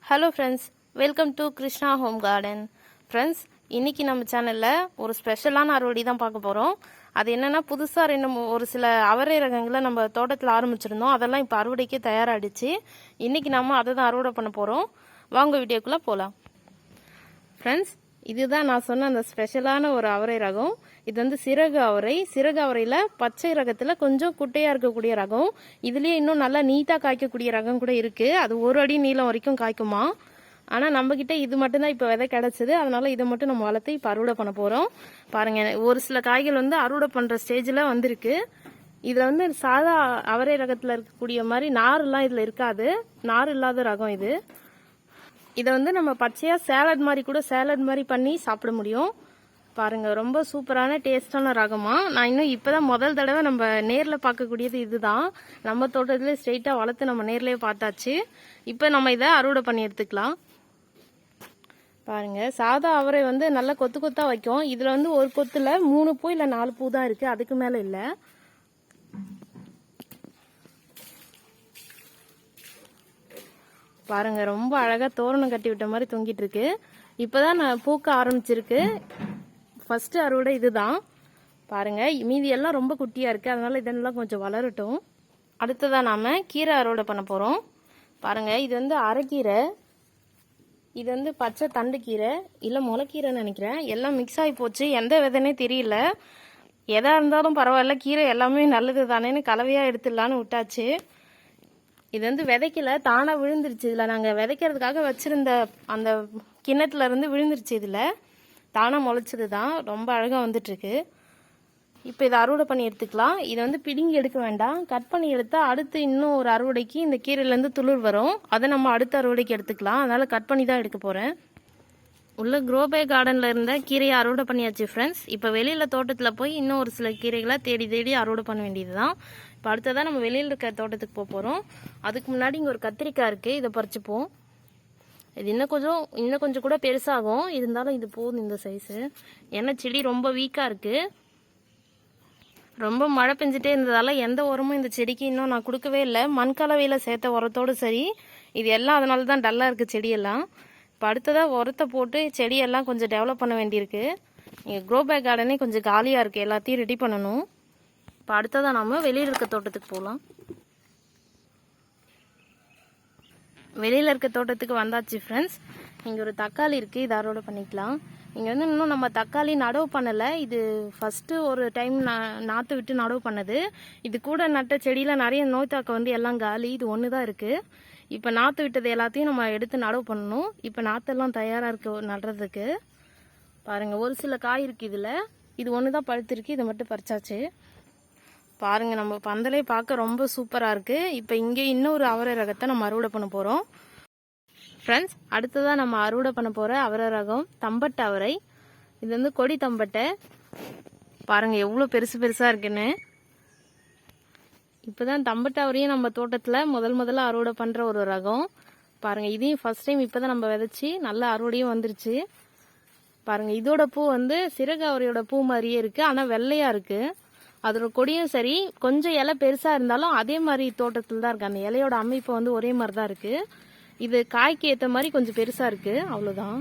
Hello friends, welcome to krishna-home-garden. Friends, இன்றைக்கி நம்ம சேனலில் ஒரு ஸ்பெஷலான அறுவடை தான் பார்க்க போகிறோம். அது என்னென்னா, புதுசாக ஒரு சில அவரை ரகங்களை நம்ம தோட்டத்தில் ஆரம்பிச்சிருந்தோம். அதெல்லாம் இப்போ அறுவடைக்கே தயாராகிடுச்சு. இன்றைக்கி நம்ம அதை தான் அறுவடை பண்ண போகிறோம். வாங்க வீடியோக்குள்ளே போகலாம். ஃப்ரெண்ட்ஸ், இதுதான் நான் சொன்ன அந்த ஸ்பெஷலான ஒரு அவரை ரகம். இது வந்து சிறகு அவரை. சிறகு அவரையில் பச்சை ரகத்தில் கொஞ்சம் குட்டையாக இருக்கக்கூடிய ரகம். இதுலேயே இன்னும் நல்லா நீட்டாக காய்க்கக்கூடிய ரகம் கூட இருக்குது. அது ஒரு அடி நீளம் வரைக்கும் காய்க்குமா. ஆனால் நம்மக்கிட்ட இது மட்டும்தான் இப்போ விதை கிடச்சிது. அதனால் இதை மட்டும் நம்ம வளர்த்து இப்போ அறுவடை பண்ண போகிறோம். பாருங்கள், ஒரு சில காய்கள் வந்து அறுவடை பண்ணுற ஸ்டேஜில் வந்திருக்கு. இதில் வந்து சாதா அவரை ரகத்தில் இருக்கக்கூடிய மாதிரி நார்லாம் இதில் இருக்காது. நார் இல்லாத ரகம் இது. இதை வந்து நம்ம பச்சையாக சேலட் மாதிரி பண்ணி சாப்பிட முடியும். பாருங்கள், ரொம்ப சூப்பரான டேஸ்டான ரகமாக. நான் இன்னும் இப்போ தான் முதல் தடவை நம்ம நேரில் பார்க்கக்கூடியது இதுதான். நம்ம தோட்டத்தில் ஸ்ட்ரெயிட்டாக வளர்த்து நம்ம நேர்லேயே பார்த்தாச்சு. இப்போ நம்ம இதை அறுவடை பண்ணி எடுத்துக்கலாம். பாருங்கள், சாதா அவரை வந்து நல்லா கொத்து கொத்தாக வைக்கும். இதில் வந்து ஒரு கொத்தில் 3 பூ இல்லை 4 பூ தான் இருக்குது. அதுக்கு மேலே இல்லை. பாருங்க, ரொம்ப அழகாக தோரணம் கட்டி விட்ட மாதிரி தொங்கிட்டு இருக்கு. இப்போதான் நான் பூக்க ஆரம்பிச்சிருக்கு. ஃபர்ஸ்ட் அறுவடை இதுதான். பாருங்க, மீதி எல்லாம் ரொம்ப குட்டியா இருக்கு. அதனால இதெல்லாம் கொஞ்சம் வளரட்டும். அடுத்ததான் நாம கீரை அறுவடை பண்ண போறோம். பாருங்க, இது வந்து அரைக்கீரை, இது வந்து பச்சை தண்டு கீரை இல்லை முளைக்கீரைன்னு நினைக்கிறேன். எல்லாம் மிக்ஸ் ஆகி போச்சு. எந்த விதைனே தெரியல. எதா இருந்தாலும் பரவாயில்ல, கீரை எல்லாமே நல்லது தானேன்னு கலவையாக எடுத்துடலான்னு விட்டாச்சு. இது வந்து விதைக்கல, தானாக விழுந்துருச்சு. இதில் நாங்கள் விதைக்கிறதுக்காக வச்சுருந்த அந்த கிண்ணத்துல இருந்து விழுந்துருச்சு. இதில் தானாக முளைச்சது தான். ரொம்ப அழகாக வந்துட்டுருக்கு. இப்போ இதை அறுவடை பண்ணி எடுத்துக்கலாம். இதை வந்து பிடுங்கி எடுக்க வேண்டாம், கட் பண்ணி எடுத்தால் அடுத்து இன்னும் ஒரு அறுவடைக்கு இந்த கீரையிலேருந்து துளிர் வரும். அதை நம்ம அடுத்த அறுவடைக்கு எடுத்துக்கலாம். அதனால் கட் பண்ணி தான் எடுக்க போகிறேன். உள்ள க்ரோபேக் கார்டனில் இருந்த கீரையை அறுவடை பண்ணியாச்சு ஃப்ரெண்ட்ஸ். இப்போ வெளியில் தோட்டத்தில் போய் இன்னும் ஒரு சில கீரைகளை தேடி அறுவடை பண்ண வேண்டியது தான். இப்போ அடுத்ததான் நம்ம வெளியில் இருக்க தோட்டத்துக்கு போக போகிறோம். அதுக்கு முன்னாடி இங்கே ஒரு கத்திரிக்காய் இருக்குது. இதை பறிச்சுப்போம். இது இன்னும் கொஞ்சம் கூட பெருசாகும். இருந்தாலும் இது போதும் இந்த சைஸு. ஏன்னா செடி ரொம்ப வீக்காக இருக்குது. ரொம்ப மழை பெஞ்சிட்டே இருந்ததால் எந்த உரமும் இந்த செடிக்கு இன்னும் நான் கொடுக்கவே இல்லை. மண்கலவையில் சேர்த்த உரத்தோடு சரி. இது எல்லாம் அதனால தான் டல்லாக இருக்குது செடியெல்லாம். இப்போ அடுத்ததாக உரத்தை போட்டு செடியெல்லாம் கொஞ்சம் டெவலப் பண்ண வேண்டியிருக்கு. இங்கே க்ரோபேக் கார்டனே கொஞ்சம் காலியாக இருக்குது. எல்லாத்தையும் ரெடி பண்ணணும். இப்போ அடுத்ததாக நம்ம வெளியில் இருக்க தோட்டத்துக்கு போகலாம். வெளியில் இருக்க தோட்டத்துக்கு வந்தாச்சு ஃப்ரெண்ட்ஸ். இங்கே ஒரு தக்காளி இருக்குது. இதை அறுவடை பண்ணிக்கலாம். இங்கே வந்து இன்னும் நம்ம தக்காளி நடவு பண்ணலை. இது ஃபஸ்ட்டு ஒரு டைம் நாற்று விட்டு நடவு பண்ணது. இது கூட நட்ட செடியில் நிறைய நோய் தாக்கம் வந்து எல்லாம் காலி. இது ஒன்று தான் இருக்குது. இப்போ நாற்று விட்டது எல்லாத்தையும் நம்ம எடுத்து நடவு பண்ணணும். இப்போ நாற்றெல்லாம் தயாராக இருக்குது நடுறதுக்கு. பாருங்கள், ஒரு சில காய் இருக்குது இதில். இது ஒன்று தான் பழுத்திருக்கு. இதை மட்டும் பறிச்சாச்சு. பாருங்கள், நம்ம பந்தலே பார்க்க ரொம்ப சூப்பராக இருக்குது. இப்போ இங்கே இன்னொரு அவரை ரகத்தை நம்ம அறுவடை பண்ண போகிறோம். ஃப்ரெண்ட்ஸ், அடுத்ததாக நம்ம அறுவடை பண்ண போகிற அவரை ரகம் தம்பட்டை அவரை. இது வந்து கொடி தம்பட்டை. பாருங்கள், எவ்வளோ பெருசாக இருக்குன்னு. இப்போ தான் தம்பட்டை அவரையும் நம்ம தோட்டத்தில் முதல்ல அறுவடை பண்ணுற ஒரு ரகம். பாருங்கள், இதையும் ஃபர்ஸ்ட் டைம் இப்போ தான் நம்ம விதைச்சி நல்ல அறுவடையும் வந்துருச்சு. பாருங்கள், இதோட பூ வந்து சிறகு அவரையோட பூ மாதிரியே இருக்குது. ஆனால் வெள்ளையாக இருக்குது. அதோட கொடியும் சரி, கொஞ்சம் இலை பெருசாக இருந்தாலும் அதே மாதிரி தோட்டத்தில் தான் இருக்குது. அந்த இலையோட அமைப்பு வந்து ஒரே மாதிரி தான் இருக்குது. இது காய்க்கு ஏற்ற மாதிரி கொஞ்சம் பெருசாக இருக்குது, அவ்வளோதான்.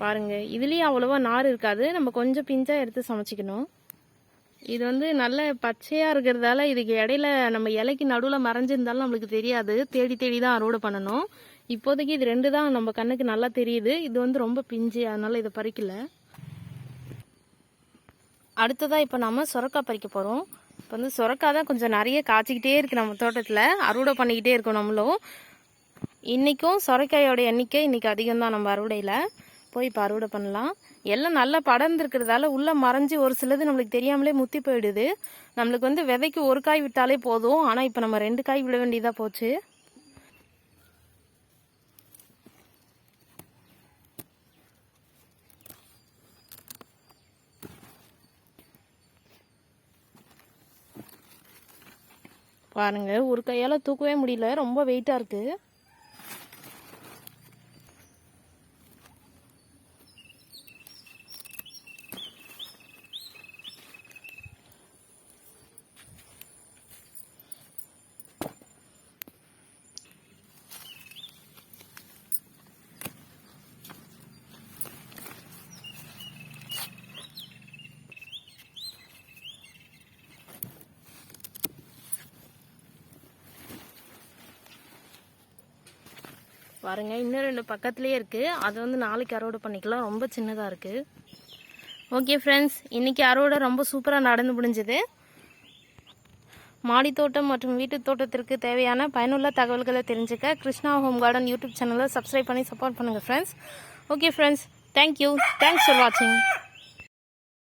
பாருங்கள், இதுலேயும் அவ்வளோவா நார் இருக்காது. நம்ம கொஞ்சம் பிஞ்சாக எடுத்து சமைச்சிக்கணும். இது வந்து நல்ல பச்சையாக இருக்கிறதால இதுக்கு இடையில நம்ம இலைக்கு நடுவில் மறைஞ்சிருந்தாலும் நம்மளுக்கு தெரியாது. தேடி தான் அறுவடை பண்ணணும். இப்போதைக்கு இது 2 தான் நம்ம கண்ணுக்கு நல்லா தெரியுது. இது வந்து ரொம்ப பிஞ்சு, அதனால இதை பறிக்கல. அடுத்ததாக இப்போ நம்ம சுரக்காய் பறிக்க போகிறோம். இப்போ வந்து சுரக்காய் தான் கொஞ்சம் நிறைய காய்ச்சிக்கிட்டே இருக்குது நம்ம தோட்டத்தில். அறுவடை பண்ணிக்கிட்டே இருக்கோம் நம்மளும். இன்றைக்கும் சுரைக்காயோட எண்ணிக்கை இன்றைக்கி அதிகம் தான். நம்ம அறுவடையில் போய் இப்போ அறுவடை பண்ணலாம். எல்லாம் நல்லா படர்ந்துருக்கிறதால உள்ளே மறைஞ்சி ஒரு சிலது நம்மளுக்கு தெரியாமலே முத்தி போயிடுது. நம்மளுக்கு வந்து விதைக்கு ஒரு காய் விட்டாலே போதும். ஆனால் இப்போ நம்ம 2 காய் விட வேண்டியதாக போச்சு. பாருங்க, ஒரு கையால் தூக்கவே முடியல. ரொம்ப வெயிட்டாக இருக்குது. பாருங்க இன்னும் 2 பக்கத்துலேயே இருக்குது. அது வந்து நாளைக்கு அறுவடை பண்ணிக்கலாம். ரொம்ப சின்னதாக இருக்குது. ஓகே ஃப்ரெண்ட்ஸ், இன்றைக்கி அறுவடை ரொம்ப சூப்பராக நடந்து முடிஞ்சுது. மாடி தோட்டம் மற்றும் வீட்டு தோட்டத்திற்கு தேவையான பயனுள்ள தகவல்களை தெரிஞ்சுக்க கிருஷ்ணா ஹோம் கார்டன் யூடியூப் சேனலை சப்ஸ்கிரைப் பண்ணி சப்போர்ட் பண்ணுங்கள் friends. Okay friends, thank you. Thanks for வாட்சிங்.